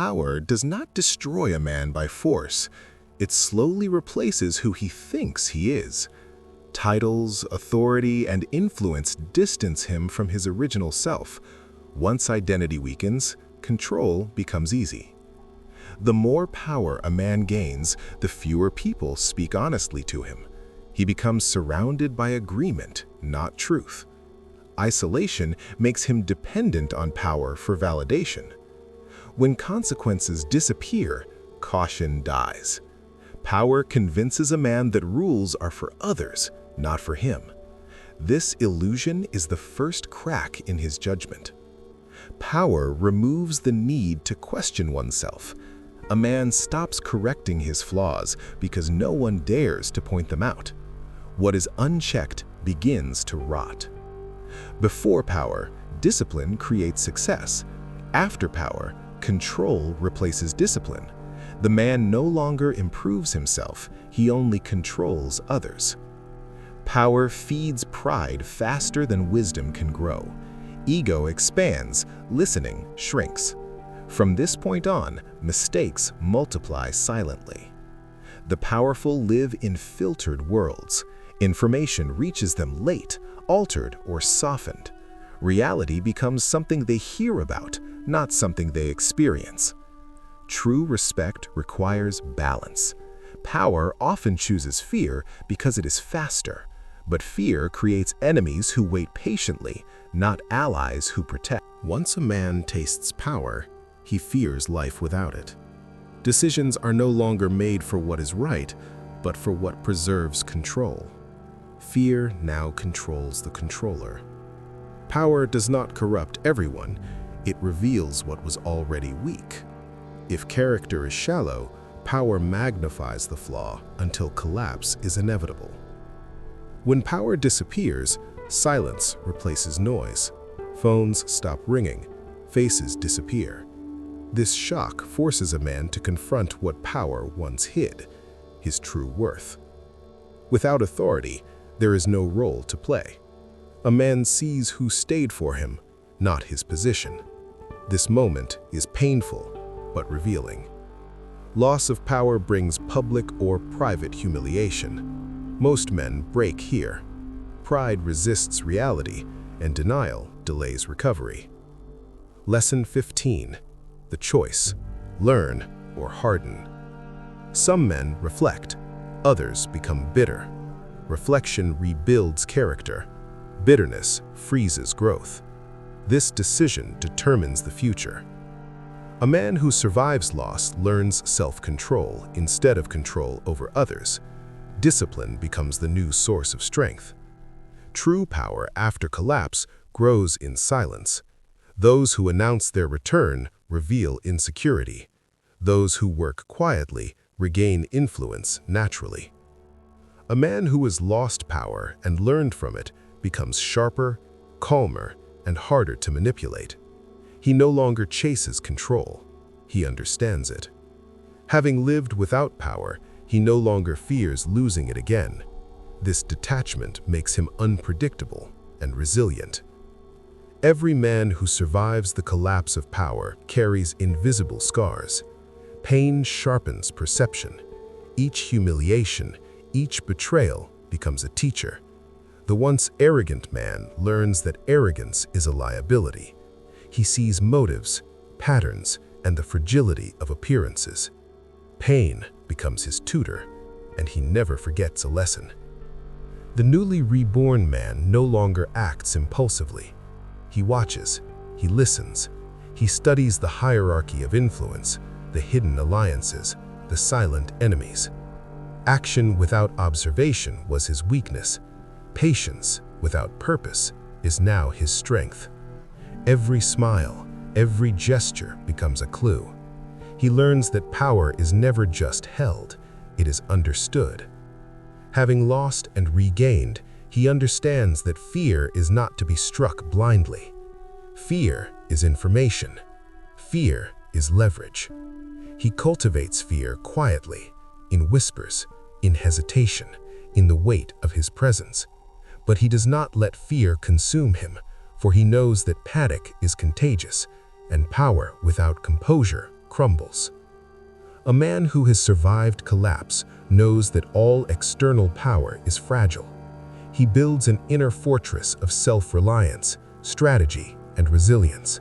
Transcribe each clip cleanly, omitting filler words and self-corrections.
Power does not destroy a man by force. It slowly replaces who he thinks he is. Titles, authority, and influence distance him from his original self. Once identity weakens, control becomes easy. The more power a man gains, the fewer people speak honestly to him. He becomes surrounded by agreement, not truth. Isolation makes him dependent on power for validation. When consequences disappear, caution dies. Power convinces a man that rules are for others, not for him. This illusion is the first crack in his judgment. Power removes the need to question oneself. A man stops correcting his flaws because no one dares to point them out. What is unchecked begins to rot. Before power, discipline creates success. After power, control replaces discipline. The man no longer improves himself, he only controls others. Power feeds pride faster than wisdom can grow. Ego expands, listening shrinks. From this point on, mistakes multiply silently. The powerful live in filtered worlds. Information reaches them late, altered, or softened. Reality becomes something they hear about, not something they experience. True respect requires balance. Power often chooses fear because it is faster, but fear creates enemies who wait patiently, not allies who protect. Once a man tastes power, he fears life without it. Decisions are no longer made for what is right, but for what preserves control. Fear now controls the controller. Power does not corrupt everyone, it reveals what was already weak. If character is shallow, power magnifies the flaw until collapse is inevitable. When power disappears, silence replaces noise. Phones stop ringing, faces disappear. This shock forces a man to confront what power once hid, his true worth. Without authority, there is no role to play. A man sees who stayed for him, not his position. This moment is painful, but revealing. Loss of power brings public or private humiliation. Most men break here. Pride resists reality, and denial delays recovery. Lesson 15. The choice: learn or harden. Some men reflect, others become bitter. Reflection rebuilds character. Bitterness freezes growth. This decision determines the future. A man who survives loss learns self-control instead of control over others. Discipline becomes the new source of strength. True power after collapse grows in silence. Those who announce their return reveal insecurity. Those who work quietly regain influence naturally. A man who has lost power and learned from it becomes sharper, calmer, and harder to manipulate. He no longer chases control. He understands it. Having lived without power, he no longer fears losing it again. This detachment makes him unpredictable and resilient. Every man who survives the collapse of power carries invisible scars. Pain sharpens perception. Each humiliation, each betrayal becomes a teacher. The once arrogant man learns that arrogance is a liability. He sees motives, patterns, and the fragility of appearances. Pain becomes his tutor, and he never forgets a lesson. The newly reborn man no longer acts impulsively. He watches, he listens, he studies the hierarchy of influence, the hidden alliances, the silent enemies. Action without observation was his weakness. Patience without purpose is now his strength. Every smile, every gesture becomes a clue. He learns that power is never just held, it is understood. Having lost and regained, he understands that fear is not to be struck blindly. Fear is information. Fear is leverage. He cultivates fear quietly, in whispers, in hesitation, in the weight of his presence. But he does not let fear consume him, for he knows that panic is contagious, and power without composure crushes. crumbles. A man who has survived collapse knows that all external power is fragile. He builds an inner fortress of self-reliance, strategy, and resilience.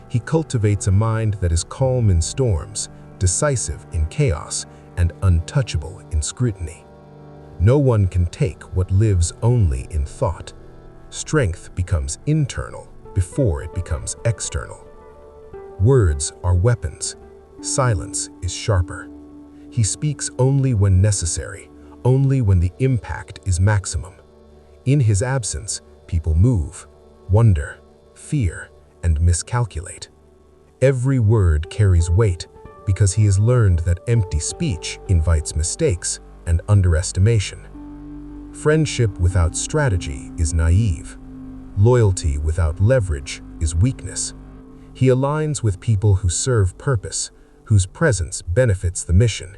He cultivates a mind that is calm in storms, decisive in chaos, and untouchable in scrutiny. No one can take what lives only in thought. Strength becomes internal before it becomes external. Words are weapons. Silence is sharper. He speaks only when necessary, only when the impact is maximum. In his absence, people move, wonder, fear, and miscalculate. Every word carries weight because he has learned that empty speech invites mistakes and underestimation. Friendship without strategy is naive. Loyalty without leverage is weakness. He aligns with people who serve purpose, whose presence benefits the mission.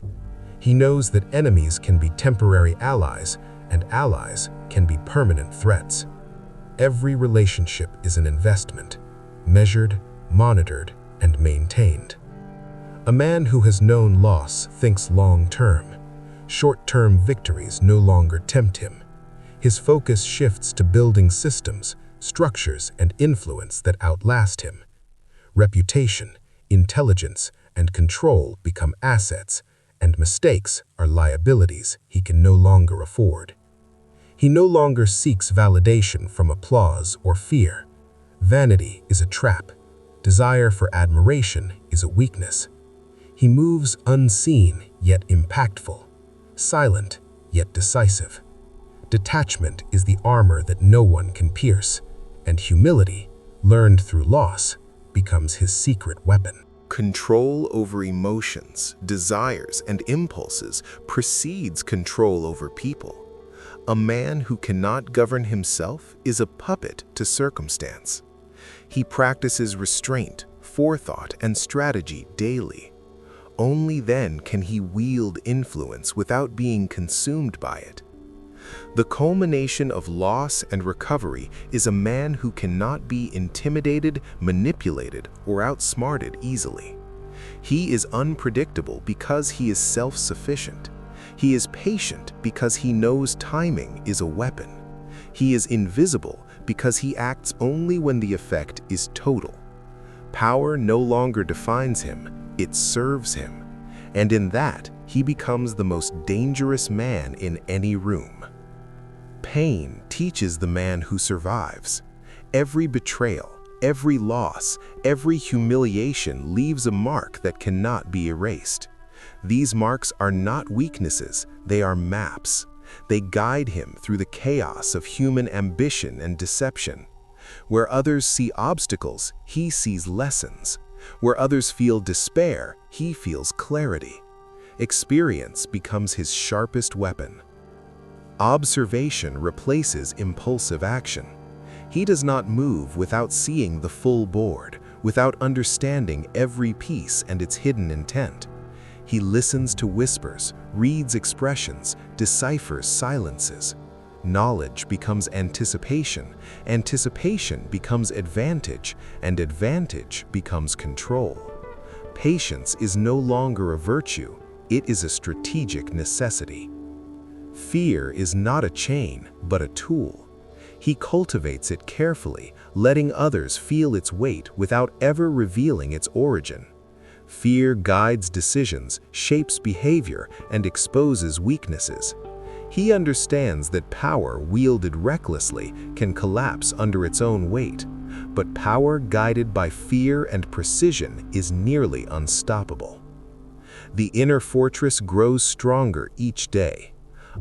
He knows that enemies can be temporary allies and allies can be permanent threats. Every relationship is an investment, measured, monitored, and maintained. A man who has known loss thinks long-term. Short-term victories no longer tempt him. His focus shifts to building systems, structures, and influence that outlast him. Reputation, intelligence, and control become assets, and mistakes are liabilities he can no longer afford. He no longer seeks validation from applause or fear. Vanity is a trap. Desire for admiration is a weakness. He moves unseen yet impactful, silent yet decisive. Detachment is the armor that no one can pierce, and humility, learned through loss, becomes his secret weapon. Control over emotions, desires, and impulses precedes control over people. A man who cannot govern himself is a puppet to circumstance. He practices restraint, forethought, and strategy daily. Only then can he wield influence without being consumed by it. The culmination of loss and recovery is a man who cannot be intimidated, manipulated, or outsmarted easily. He is unpredictable because he is self-sufficient. He is patient because he knows timing is a weapon. He is invisible because he acts only when the effect is total. Power no longer defines him, it serves him. And in that, he becomes the most dangerous man in any room. Pain teaches the man who survives. Every betrayal, every loss, every humiliation leaves a mark that cannot be erased. These marks are not weaknesses, they are maps. They guide him through the chaos of human ambition and deception. Where others see obstacles, he sees lessons. Where others feel despair, he feels clarity. Experience becomes his sharpest weapon. Observation replaces impulsive action. He does not move without seeing the full board, without understanding every piece and its hidden intent. He listens to whispers, reads expressions, deciphers silences. Knowledge becomes anticipation, anticipation becomes advantage, and advantage becomes control. Patience is no longer a virtue, it is a strategic necessity. Fear is not a chain, but a tool. He cultivates it carefully, letting others feel its weight without ever revealing its origin. Fear guides decisions, shapes behavior, and exposes weaknesses. He understands that power wielded recklessly can collapse under its own weight, but power guided by fear and precision is nearly unstoppable. The inner fortress grows stronger each day.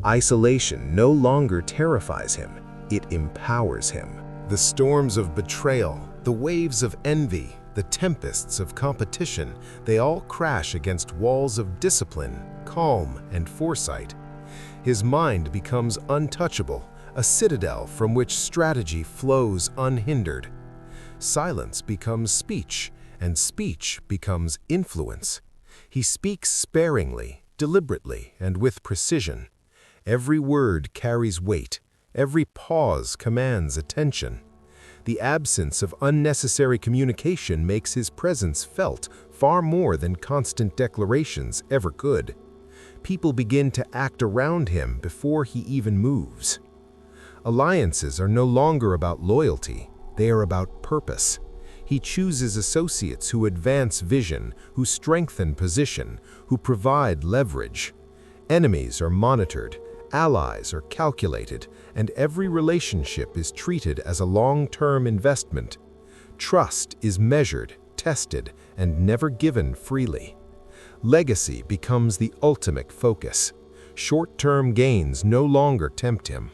Isolation no longer terrifies him, it empowers him. The storms of betrayal, the waves of envy, the tempests of competition, they all crash against walls of discipline, calm, and foresight. His mind becomes untouchable, a citadel from which strategy flows unhindered. Silence becomes speech, and speech becomes influence. He speaks sparingly, deliberately, and with precision. Every word carries weight, every pause commands attention. The absence of unnecessary communication makes his presence felt far more than constant declarations ever could. People begin to act around him before he even moves. Alliances are no longer about loyalty, they are about purpose. He chooses associates who advance vision, who strengthen position, who provide leverage. Enemies are monitored, allies are calculated, and every relationship is treated as a long-term investment. Trust is measured, tested, and never given freely. Legacy becomes the ultimate focus. Short-term gains no longer tempt him.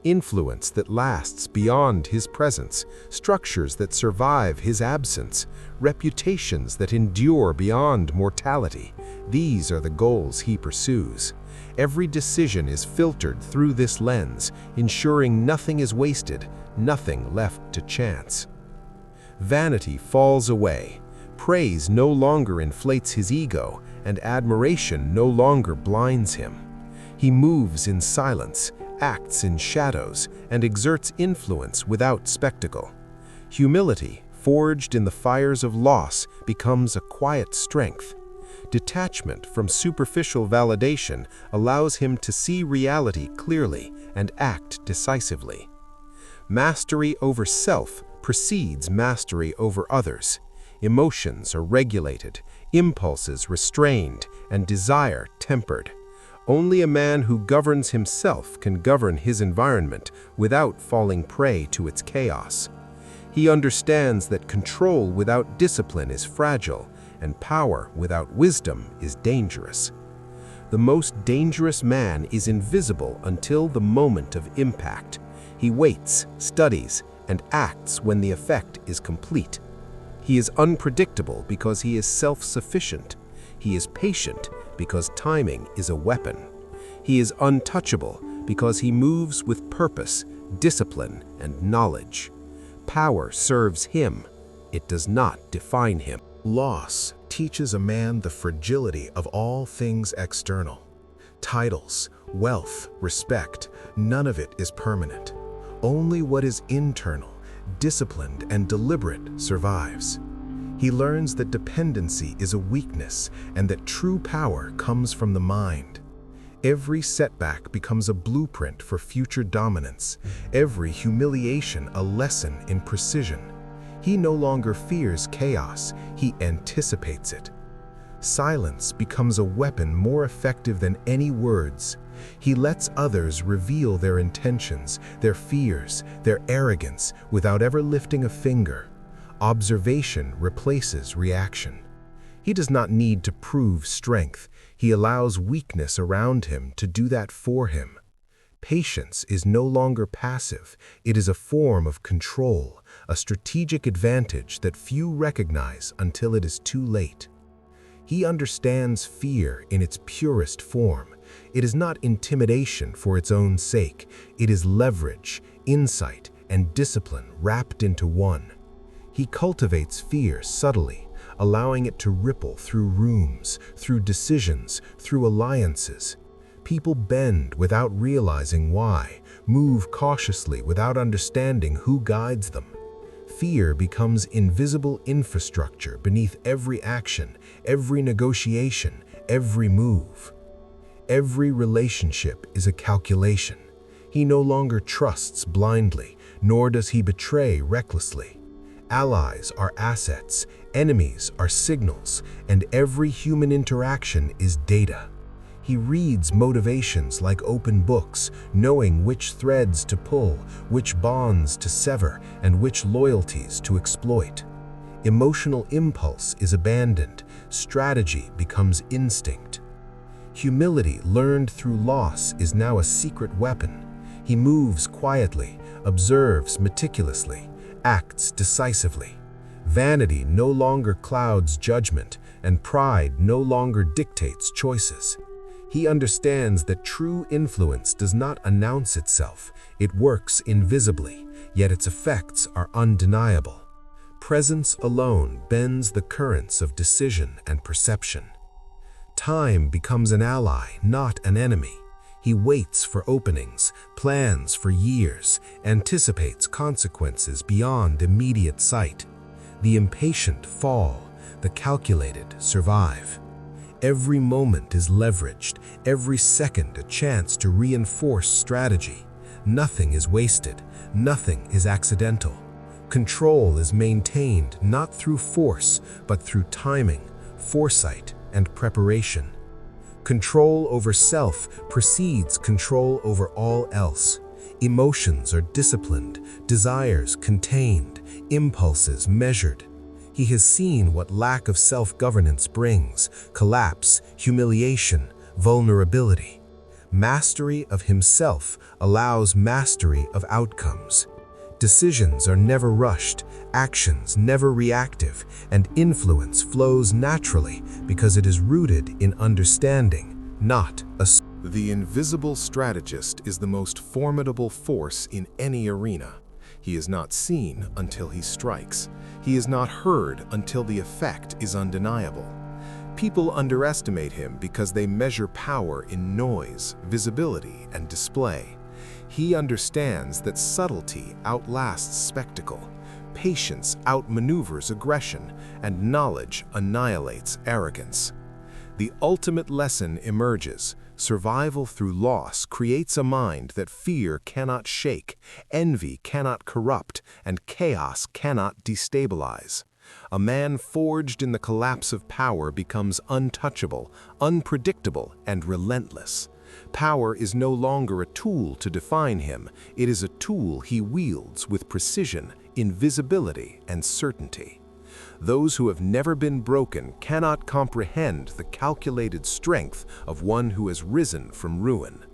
Influence that lasts beyond his presence, structures that survive his absence, reputations that endure beyond mortality. These are the goals he pursues. Every decision is filtered through this lens, ensuring nothing is wasted, nothing left to chance. Vanity falls away. Praise no longer inflates his ego, and admiration no longer blinds him. He moves in silence, acts in shadows, and exerts influence without spectacle. Humility, forged in the fires of loss, becomes a quiet strength. Detachment from superficial validation allows him to see reality clearly and act decisively. Mastery over self precedes mastery over others. Emotions are regulated, impulses restrained, and desire tempered. Only a man who governs himself can govern his environment without falling prey to its chaos. He understands that control without discipline is fragile, and power without wisdom is dangerous. The most dangerous man is invisible until the moment of impact. He waits, studies, and acts when the effect is complete. He is unpredictable because he is self-sufficient. He is patient because timing is a weapon. He is untouchable because he moves with purpose, discipline, and knowledge. Power serves him. It does not define him. Loss teaches a man the fragility of all things external. Titles, wealth, respect, none of it is permanent. Only what is internal, disciplined, and deliberate survives. He learns that dependency is a weakness and that true power comes from the mind. Every setback becomes a blueprint for future dominance, every humiliation a lesson in precision. He no longer fears chaos, he anticipates it. Silence becomes a weapon more effective than any words. He lets others reveal their intentions, their fears, their arrogance, without ever lifting a finger. Observation replaces reaction. He does not need to prove strength. He allows weakness around him to do that for him. Patience is no longer passive. It is a form of control, a strategic advantage that few recognize until it is too late. He understands fear in its purest form. It is not intimidation for its own sake. It is leverage, insight, and discipline wrapped into one. He cultivates fear subtly, allowing it to ripple through rooms, through decisions, through alliances. People bend without realizing why, move cautiously without understanding who guides them. Fear becomes invisible infrastructure beneath every action, every negotiation, every move. Every relationship is a calculation. He no longer trusts blindly, nor does he betray recklessly. Allies are assets, enemies are signals, and every human interaction is data. He reads motivations like open books, knowing which threads to pull, which bonds to sever, and which loyalties to exploit. Emotional impulse is abandoned, strategy becomes instinct. Humility learned through loss is now a secret weapon. He moves quietly, observes meticulously, acts decisively. Vanity no longer clouds judgment, and pride no longer dictates choices. He understands that true influence does not announce itself. It works invisibly, yet its effects are undeniable. Presence alone bends the currents of decision and perception. Time becomes an ally, not an enemy. He waits for openings, plans for years, anticipates consequences beyond immediate sight. The impatient fall, the calculated survive. Every moment is leveraged, every second a chance to reinforce strategy. Nothing is wasted, nothing is accidental. Control is maintained not through force, but through timing, foresight, and preparation. Control over self precedes control over all else. Emotions are disciplined, desires contained, impulses measured. He has seen what lack of self-governance brings: collapse, humiliation, vulnerability. Mastery of himself allows mastery of outcomes. Decisions are never rushed, actions never reactive, and influence flows naturally because it is rooted in understanding, not assumption. The invisible strategist is the most formidable force in any arena. He is not seen until he strikes. He is not heard until the effect is undeniable. People underestimate him because they measure power in noise, visibility, and display. He understands that subtlety outlasts spectacle, patience outmaneuvers aggression, and knowledge annihilates arrogance. The ultimate lesson emerges. Survival through loss creates a mind that fear cannot shake, envy cannot corrupt, and chaos cannot destabilize. A man forged in the collapse of power becomes untouchable, unpredictable, and relentless. Power is no longer a tool to define him, it is a tool he wields with precision, invisibility, and certainty. Those who have never been broken cannot comprehend the calculated strength of one who has risen from ruin.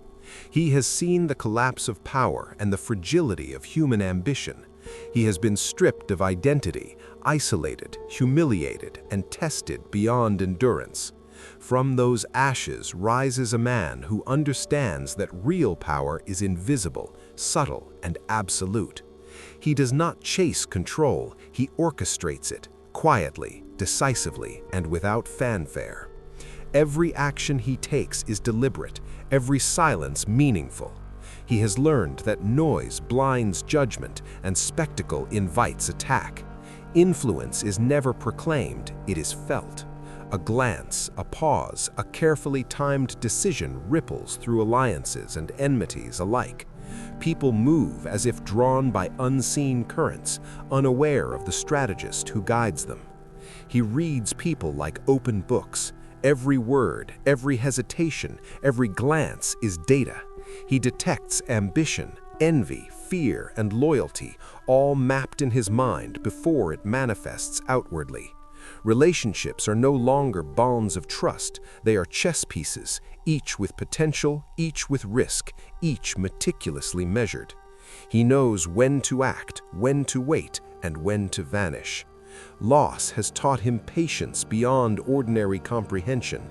He has seen the collapse of power and the fragility of human ambition. He has been stripped of identity, isolated, humiliated, and tested beyond endurance. From those ashes rises a man who understands that real power is invisible, subtle, and absolute. He does not chase control, he orchestrates it, quietly, decisively, and without fanfare. Every action he takes is deliberate, every silence meaningful. He has learned that noise blinds judgment and spectacle invites attack. Influence is never proclaimed, it is felt. A glance, a pause, a carefully timed decision ripples through alliances and enmities alike. People move as if drawn by unseen currents, unaware of the strategist who guides them. He reads people like open books. Every word, every hesitation, every glance is data. He detects ambition, envy, fear, and loyalty, all mapped in his mind before it manifests outwardly. Relationships are no longer bonds of trust, they are chess pieces, each with potential, each with risk, each meticulously measured. He knows when to act, when to wait, and when to vanish. Loss has taught him patience beyond ordinary comprehension.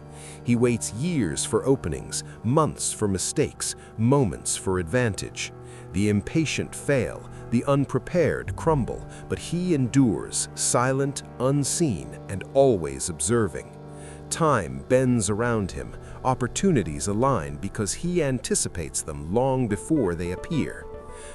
He waits years for openings, months for mistakes, moments for advantage. The impatient fail, the unprepared crumble, but he endures, silent, unseen, and always observing. Time bends around him, opportunities align because he anticipates them long before they appear.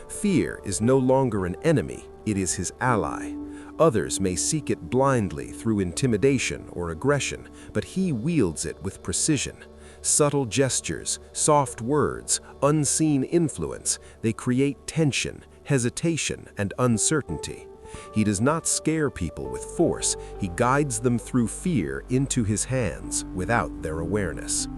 Fear is no longer an enemy, it is his ally. Others may seek it blindly through intimidation or aggression, but he wields it with precision. Subtle gestures, soft words, unseen influence, they create tension, hesitation, and uncertainty. He does not scare people with force, he guides them through fear into his hands without their awareness.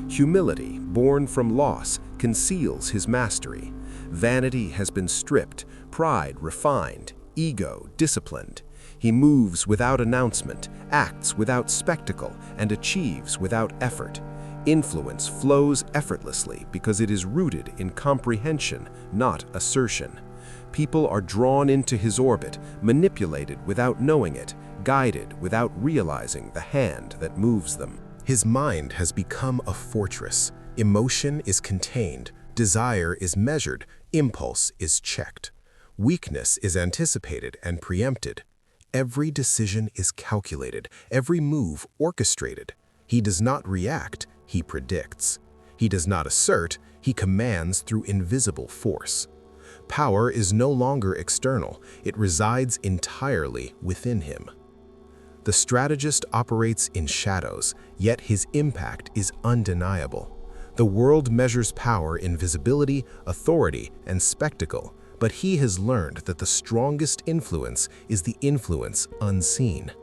Humility, born from loss, conceals his mastery. Vanity has been stripped, pride refined, ego disciplined. He moves without announcement, acts without spectacle, and achieves without effort. Influence flows effortlessly because it is rooted in comprehension, not assertion. People are drawn into his orbit, manipulated without knowing it, guided without realizing the hand that moves them. His mind has become a fortress. Emotion is contained, desire is measured, impulse is checked. Weakness is anticipated and preempted. Every decision is calculated, every move orchestrated. He does not react, he predicts. He does not assert, he commands through invisible force. Power is no longer external, it resides entirely within him. The strategist operates in shadows, yet his impact is undeniable. The world measures power in visibility, authority, and spectacle, but he has learned that the strongest influence is the influence unseen.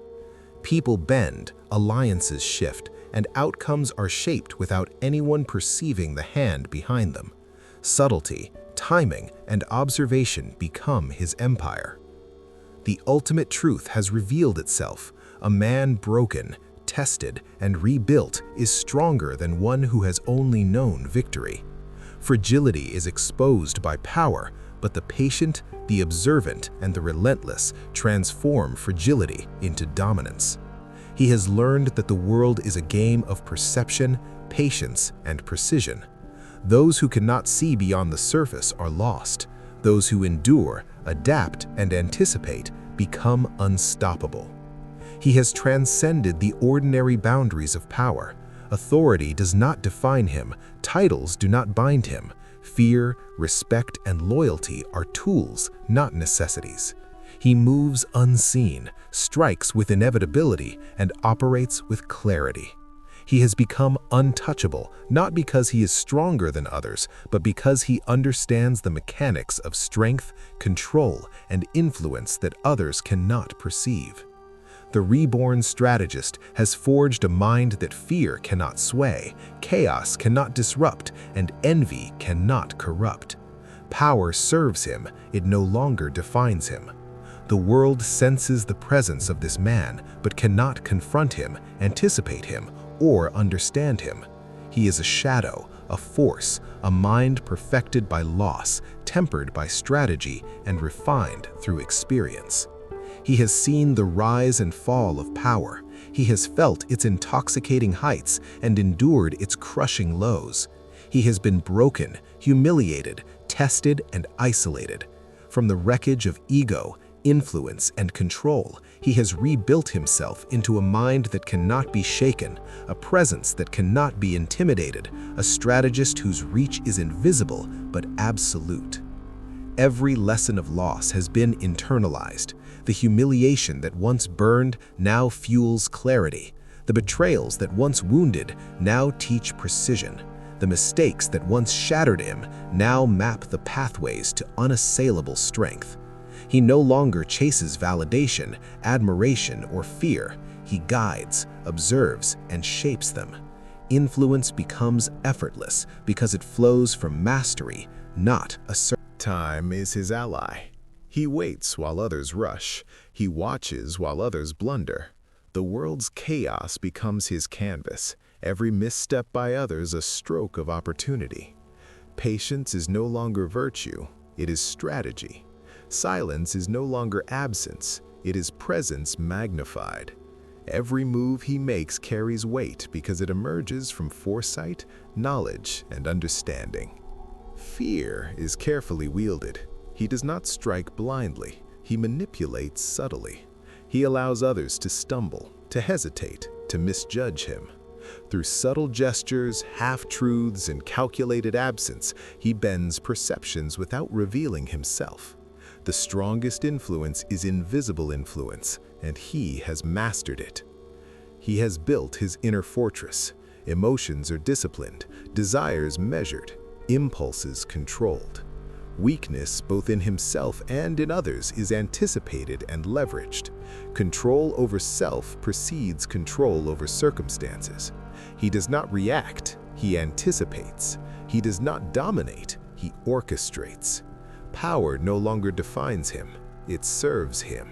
People bend, alliances shift, and outcomes are shaped without anyone perceiving the hand behind them. Subtlety, timing, and observation become his empire. The ultimate truth has revealed itself. A man broken, tested, and rebuilt is stronger than one who has only known victory. Fragility is exposed by power, but the patient, the observant, and the relentless transform fragility into dominance. He has learned that the world is a game of perception, patience, and precision. Those who cannot see beyond the surface are lost. Those who endure, adapt, and anticipate become unstoppable. He has transcended the ordinary boundaries of power. Authority does not define him, titles do not bind him. Fear, respect, and loyalty are tools, not necessities. He moves unseen, strikes with inevitability, and operates with clarity. He has become untouchable, not because he is stronger than others, but because he understands the mechanics of strength, control, and influence that others cannot perceive. The reborn strategist has forged a mind that fear cannot sway, chaos cannot disrupt, and envy cannot corrupt. Power serves him, it no longer defines him. The world senses the presence of this man, but cannot confront him, anticipate him, or understand him. He is a shadow, a force, a mind perfected by loss, tempered by strategy, and refined through experience. He has seen the rise and fall of power. He has felt its intoxicating heights and endured its crushing lows. He has been broken, humiliated, tested, and isolated. From the wreckage of ego, influence, and control, he has rebuilt himself into a mind that cannot be shaken, a presence that cannot be intimidated, a strategist whose reach is invisible but absolute. Every lesson of loss has been internalized. The humiliation that once burned now fuels clarity. The betrayals that once wounded now teach precision. The mistakes that once shattered him now map the pathways to unassailable strength. He no longer chases validation, admiration, or fear. He guides, observes, and shapes them. Influence becomes effortless because it flows from mastery, not assertion. Time is his ally. He waits while others rush. He watches while others blunder. The world's chaos becomes his canvas. Every misstep by others a stroke of opportunity. Patience is no longer virtue, it is strategy. Silence is no longer absence, it is presence magnified. Every move he makes carries weight because it emerges from foresight, knowledge, and understanding. Fear is carefully wielded. He does not strike blindly, he manipulates subtly. He allows others to stumble, to hesitate, to misjudge him. Through subtle gestures, half-truths, and calculated absence, he bends perceptions without revealing himself. The strongest influence is invisible influence, and he has mastered it. He has built his inner fortress. Emotions are disciplined, desires measured, impulses controlled. Weakness, both in himself and in others, is anticipated and leveraged. Control over self precedes control over circumstances. He does not react, he anticipates. He does not dominate, he orchestrates. Power no longer defines him, it serves him.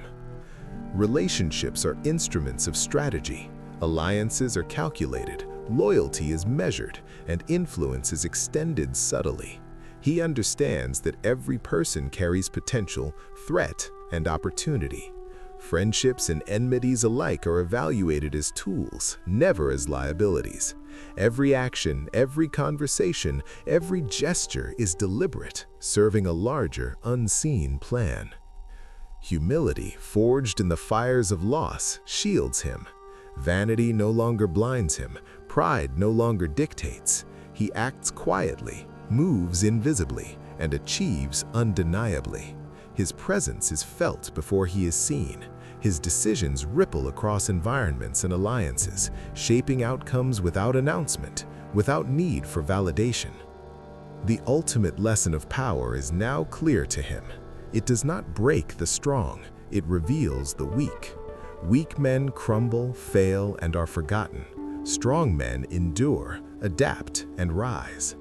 Relationships are instruments of strategy. Alliances are calculated, loyalty is measured, and influence is extended subtly. He understands that every person carries potential, threat, and opportunity. Friendships and enmities alike are evaluated as tools, never as liabilities. Every action, every conversation, every gesture is deliberate, serving a larger, unseen plan. Humility, forged in the fires of loss, shields him. Vanity no longer blinds him, pride no longer dictates. He acts quietly, moves invisibly, and achieves undeniably. His presence is felt before he is seen. His decisions ripple across environments and alliances, shaping outcomes without announcement, without need for validation. The ultimate lesson of power is now clear to him. It does not break the strong, it reveals the weak. Weak men crumble, fail, and are forgotten. Strong men endure, adapt, and rise.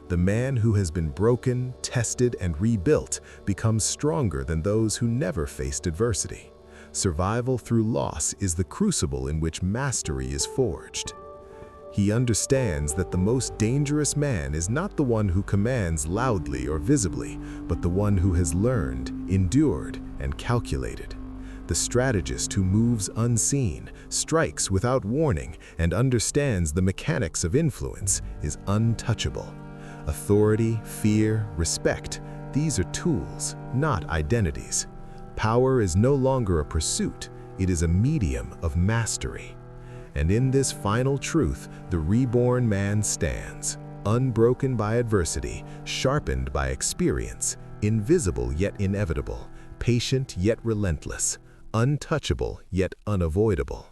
The man who has been broken, tested, and rebuilt becomes stronger than those who never faced adversity. Survival through loss is the crucible in which mastery is forged. He understands that the most dangerous man is not the one who commands loudly or visibly, but the one who has learned, endured, and calculated. The strategist who moves unseen, strikes without warning, and understands the mechanics of influence is untouchable. Authority, fear, respect, these are tools, not identities. Power is no longer a pursuit, it is a medium of mastery. And in this final truth, the reborn man stands, unbroken by adversity, sharpened by experience, invisible yet inevitable, patient yet relentless, untouchable yet unavoidable.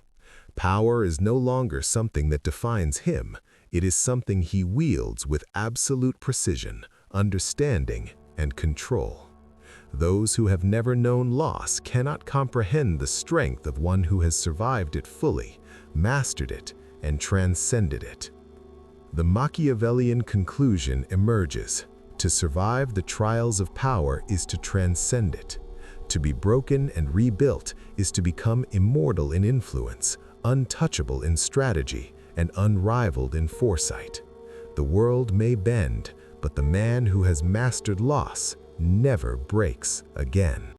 Power is no longer something that defines him, it is something he wields with absolute precision, understanding, and control. Those who have never known loss cannot comprehend the strength of one who has survived it fully, mastered it, and transcended it. The Machiavellian conclusion emerges. To survive the trials of power is to transcend it. To be broken and rebuilt is to become immortal in influence, untouchable in strategy, and unrivaled in foresight. The world may bend, but the man who has mastered loss never breaks again.